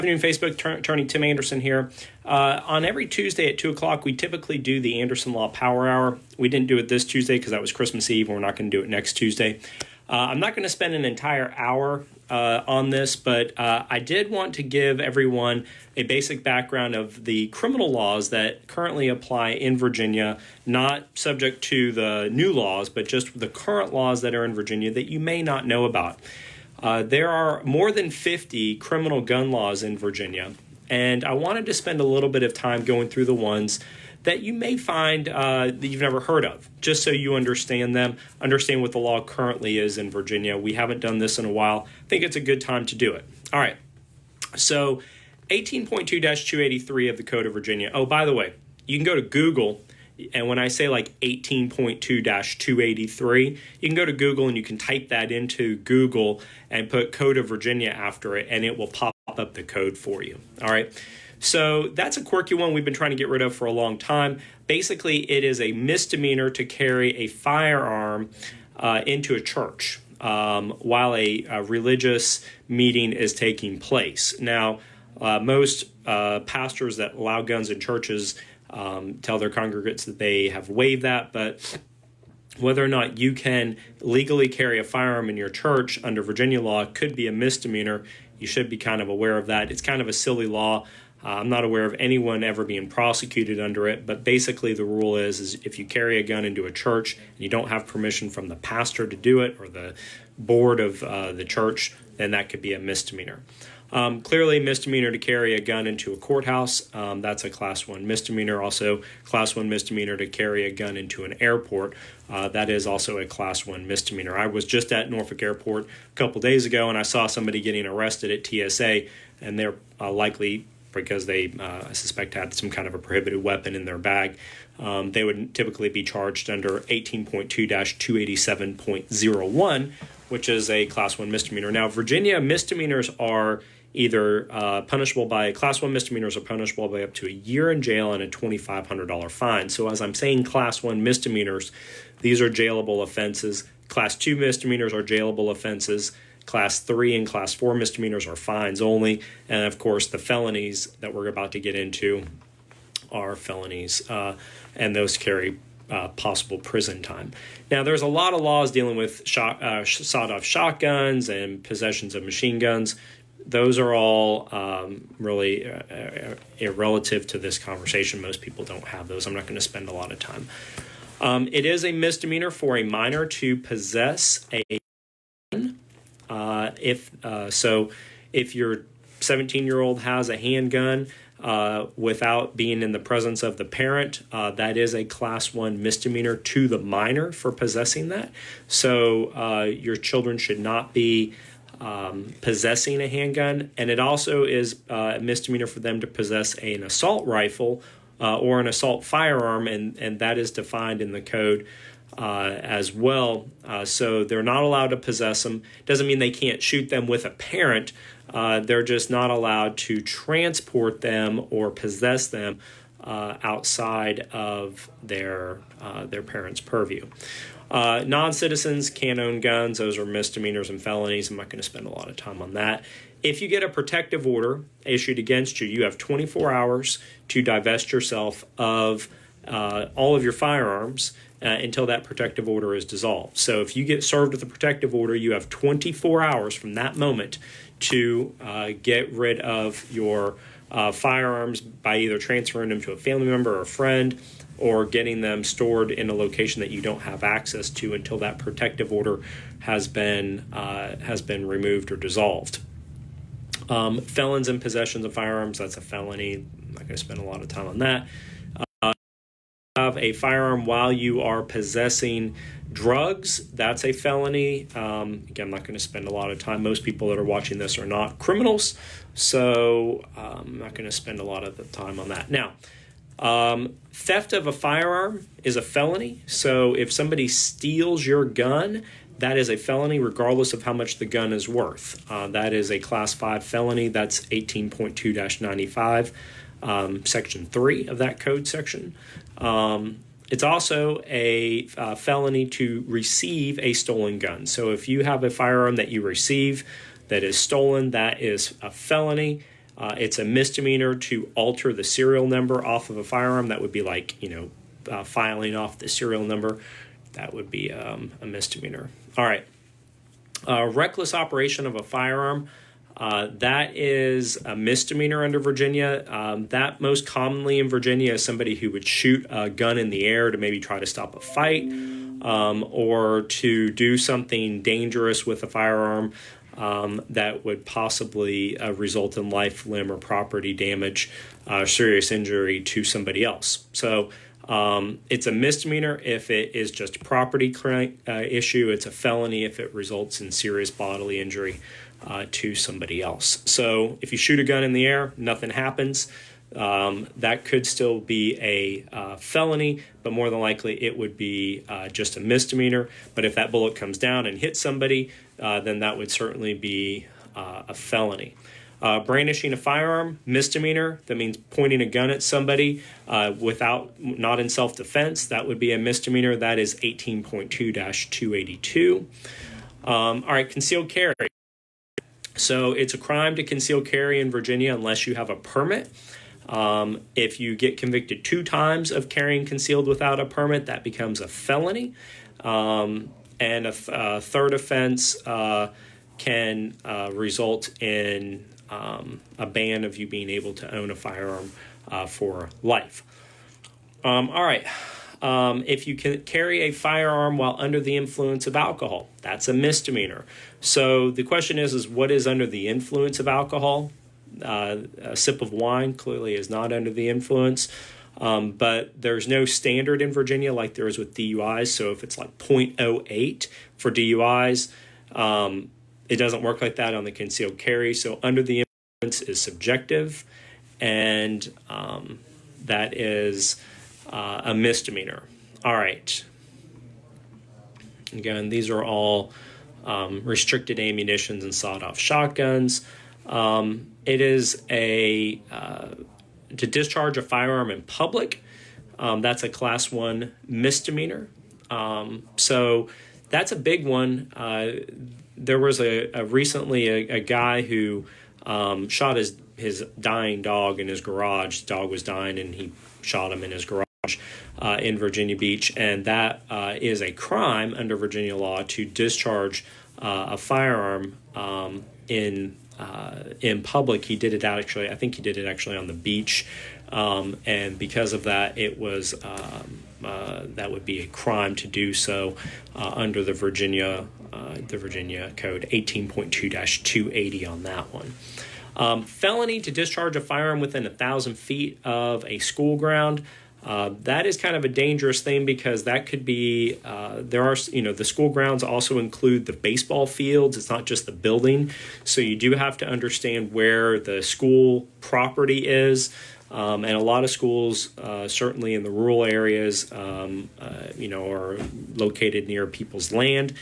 Afternoon, Facebook. Attorney Tim Anderson here. On every Tuesday at 2 o'clock, we typically do the Anderson Law Power Hour. We didn't do it this Tuesday because that was Christmas Eve, and we're not going to do it next Tuesday. I'm not going to spend an entire hour on this, but I did want to give everyone a basic background of the criminal laws that currently apply in Virginia, not subject to the new laws, but just the current laws that are in Virginia that you may not know about. There are more than 50 criminal gun laws in Virginia, and I wanted to spend a little bit of time going through the ones that you may find that you've never heard of, just so you understand them, understand what the law currently is in Virginia. We haven't done this in a while. I think it's a good time to do it. All right, so 18.2-283 of the Code of Virginia. Oh, by the way, you can go to Google, and when I say like 18.2-283, you can go to Google and you can type that into Google and put Code of Virginia after it, and it will pop up the code for you. All right. So that's a quirky one we've been trying to get rid of for a long time. Basically, it is a misdemeanor to carry a firearm into a church while a religious meeting is taking place. Now, most pastors that allow guns in churches tell their congregants that they have waived that, but whether or not you can legally carry a firearm in your church under Virginia law could be a misdemeanor. You should be kind of aware of that. It's kind of a silly law. I'm not aware of anyone ever being prosecuted under it, but basically the rule is if you carry a gun into a church and you don't have permission from the pastor to do it or the board of the church, then that could be a misdemeanor. Clearly, misdemeanor to carry a gun into a courthouse, that's a Class 1 misdemeanor. Also, Class 1 misdemeanor to carry a gun into an airport, that is also a Class 1 misdemeanor. I was just at Norfolk Airport a couple days ago, and I saw somebody getting arrested at TSA, and they're likely because they, I suspect, had some kind of a prohibited weapon in their bag. They would typically be charged under 18.2-287.01, which is a Class 1 misdemeanor. Now, Virginia misdemeanors are either punishable by Class 1 misdemeanors are punishable by up to a year in jail and a $2,500 fine. So as I'm saying Class 1 misdemeanors, these are jailable offenses. Class 2 misdemeanors are jailable offenses. Class 3 and Class 4 misdemeanors are fines only. And, of course, the felonies that we're about to get into are felonies, and those carry possible prison time. Now, there's a lot of laws dealing with sawed-off shotguns and possessions of machine guns. Those are all really irrelative to this conversation. Most people don't have those. I'm not going to spend a lot of time. It is a misdemeanor for a minor to possess a gun. If your 17-year-old has a handgun without being in the presence of the parent, that is a Class 1 misdemeanor to the minor for possessing that. So your children should not be possessing a handgun, and it also is a misdemeanor for them to possess an assault rifle or an assault firearm, and that is defined in the code as well. So they're not allowed to possess them. Doesn't mean they can't shoot them with a parent. They're just not allowed to transport them or possess them outside of their parents' purview. Non-citizens can own guns. Those are misdemeanors and felonies. I'm not going to spend a lot of time on that. If you get a protective order issued against you, you have 24 hours to divest yourself of all of your firearms until that protective order is dissolved. So if you get served with a protective order, you have 24 hours from that moment to get rid of your firearms by either transferring them to a family member or a friend, or getting them stored in a location that you don't have access to until that protective order has been removed or dissolved. Felons in possession of firearms, that's a felony. I'm not going to spend a lot of time on that. Have a firearm while you are possessing drugs, that's a felony. Again, I'm not going to spend a lot of time. Most people that are watching this are not criminals, so I'm not going to spend a lot of the time on that. Now, theft of a firearm is a felony. So if somebody steals your gun, that is a felony regardless of how much the gun is worth. That is a Class 5 felony. That's 18.2-95, Section 3 of that code section. It's also a felony to receive a stolen gun. So if you have a firearm that you receive that is stolen, that is a felony. It's a misdemeanor to alter the serial number off of a firearm. That would be like, filing off the serial number. That would be a misdemeanor. All right. Reckless operation of a firearm. That is a misdemeanor under Virginia. That most commonly in Virginia is somebody who would shoot a gun in the air to maybe try to stop a fight, or to do something dangerous with a firearm that would possibly result in life, limb, or property damage, serious injury to somebody else. So it's a misdemeanor if it is just a property issue. It's a felony if it results in serious bodily injury to somebody else. So if you shoot a gun in the air, nothing happens. That could still be a felony, but more than likely it would be just a misdemeanor. But if that bullet comes down and hits somebody, then that would certainly be a felony. Brandishing a firearm, misdemeanor. That means pointing a gun at somebody not in self-defense. That would be a misdemeanor. That is 18.2-282. All right, concealed carry. So it's a crime to conceal carry in Virginia unless you have a permit. If you get convicted 2 times of carrying concealed without a permit, that becomes a felony. And a third offense can result in a ban of you being able to own a firearm for life. All right. If you can carry a firearm while under the influence of alcohol, that's a misdemeanor. So the question is what is under the influence of alcohol? A sip of wine clearly is not under the influence. But there's no standard in Virginia like there is with DUIs. So if it's like 0.08 for DUIs, it doesn't work like that on the concealed carry. So under the influence is subjective, and that is a misdemeanor. All right. Again, these are all restricted ammunitions and sawed-off shotguns. It is to discharge a firearm in public. That's a class 1 misdemeanor. So that's a big one. There was recently a guy who shot his dying dog in his garage. The dog was dying, and he shot him in his garage in Virginia Beach, and that is a crime under Virginia law to discharge a firearm in public. He did it out I think he did it actually on the beach, and because of that, it was that would be a crime to do so under the Virginia Code 18.2-280 on that one. Felony to discharge a firearm within 1,000 feet of a school ground. That is kind of a dangerous thing because that could be, the school grounds also include the baseball fields. It's not just the building. So you do have to understand where the school property is. And a lot of schools, certainly in the rural areas, are located near people's land.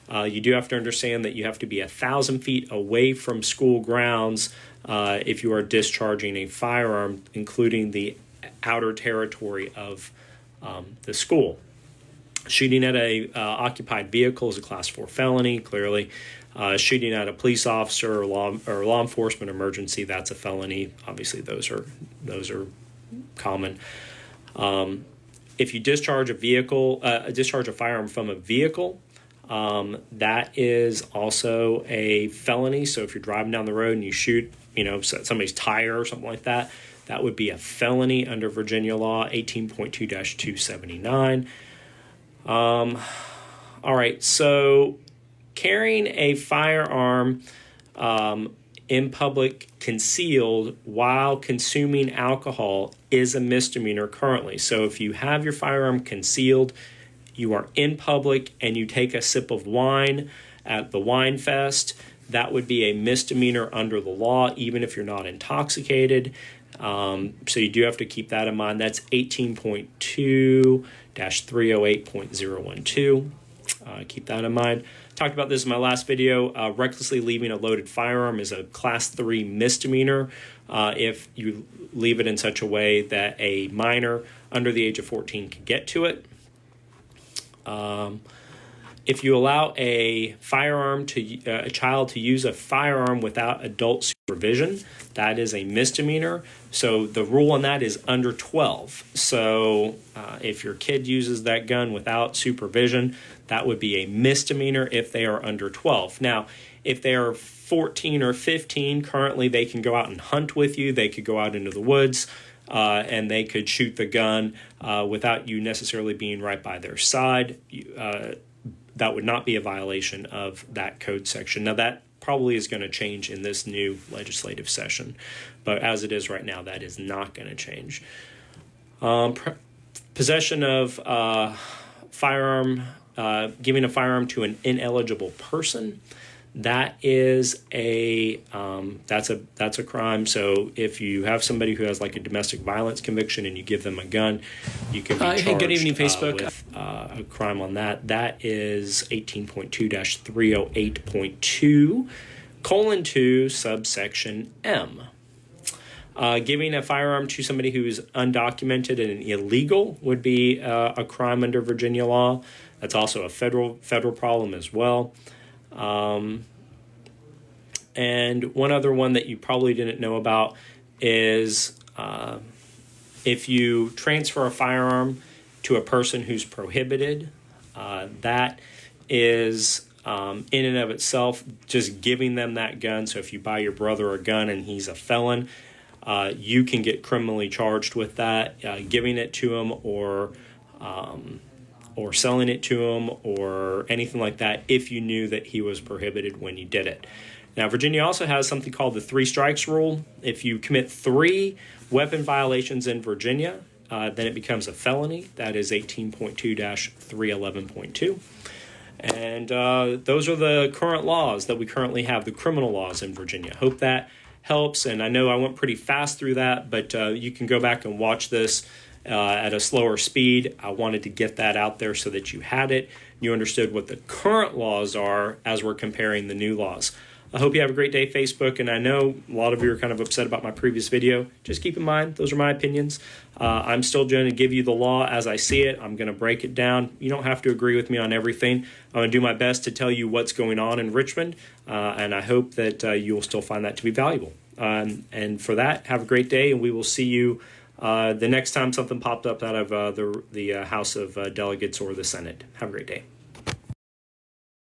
You do have to understand that you have to be 1,000 feet away from school grounds if you are discharging a firearm, including the outer territory of the school. Shooting at a occupied vehicle is a class 4 felony, clearly. Shooting at a police officer or law enforcement emergency, that's a felony. Obviously, those are common. If you discharge a firearm from a vehicle, that is also a felony. So if you're driving down the road and you shoot, somebody's tire or something like that, that would be a felony under Virginia law, 18.2-279. All right, so carrying a firearm in public concealed while consuming alcohol is a misdemeanor currently. So if you have your firearm concealed, you are in public, and you take a sip of wine at the wine fest, that would be a misdemeanor under the law, even if you're not intoxicated. So you do have to keep that in mind. That's 18.2-308.012. Keep that in mind. Talked about this in my last video. Recklessly leaving a loaded firearm is a class 3 misdemeanor if you leave it in such a way that a minor under the age of 14 can get to it. If you allow a child to use a firearm without adult supervision, that is a misdemeanor. So the rule on that is under 12. So if your kid uses that gun without supervision, that would be a misdemeanor if they are under 12. Now, if they are 14 or 15, currently they can go out and hunt with you. They could go out into the woods and they could shoot the gun without you necessarily being right by their side. That would not be a violation of that code section. Now, that probably is going to change in this new legislative session, but as it is right now, that is not going to change. Possession of firearm, giving a firearm to an ineligible person, that is that's a crime. So if you have somebody who has like a domestic violence conviction and you give them a gun, you can be charged hey, good evening, Facebook. With a crime on that. That is 18.2-308.2:2 subsection M. Giving a firearm to somebody who is undocumented and illegal would be a crime under Virginia law. That's also a federal problem as well. And one other one that you probably didn't know about is if you transfer a firearm to a person who's prohibited, that is in and of itself just giving them that gun. So if you buy your brother a gun and he's a felon, you can get criminally charged with that, giving it to him or selling it to him or anything like that if you knew that he was prohibited when you did it. Now, Virginia also has something called the 3 strikes rule. If you commit 3 weapon violations in Virginia, then it becomes a felony. That is 18.2-311.2. And those are the current laws that we currently have, the criminal laws in Virginia. Hope that helps. And I know I went pretty fast through that, but you can go back and watch this at a slower speed. I wanted to get that out there so that you had it. You understood what the current laws are as we're comparing the new laws. I hope you have a great day, Facebook, and I know a lot of you are kind of upset about my previous video. Just keep in mind, those are my opinions. I'm still going to give you the law as I see it. I'm going to break it down. You don't have to agree with me on everything. I'm going to do my best to tell you what's going on in Richmond, and I hope that you will still find that to be valuable. And for that, have a great day, and we will see you the next time something popped up out of the House of Delegates or the Senate. Have a great day.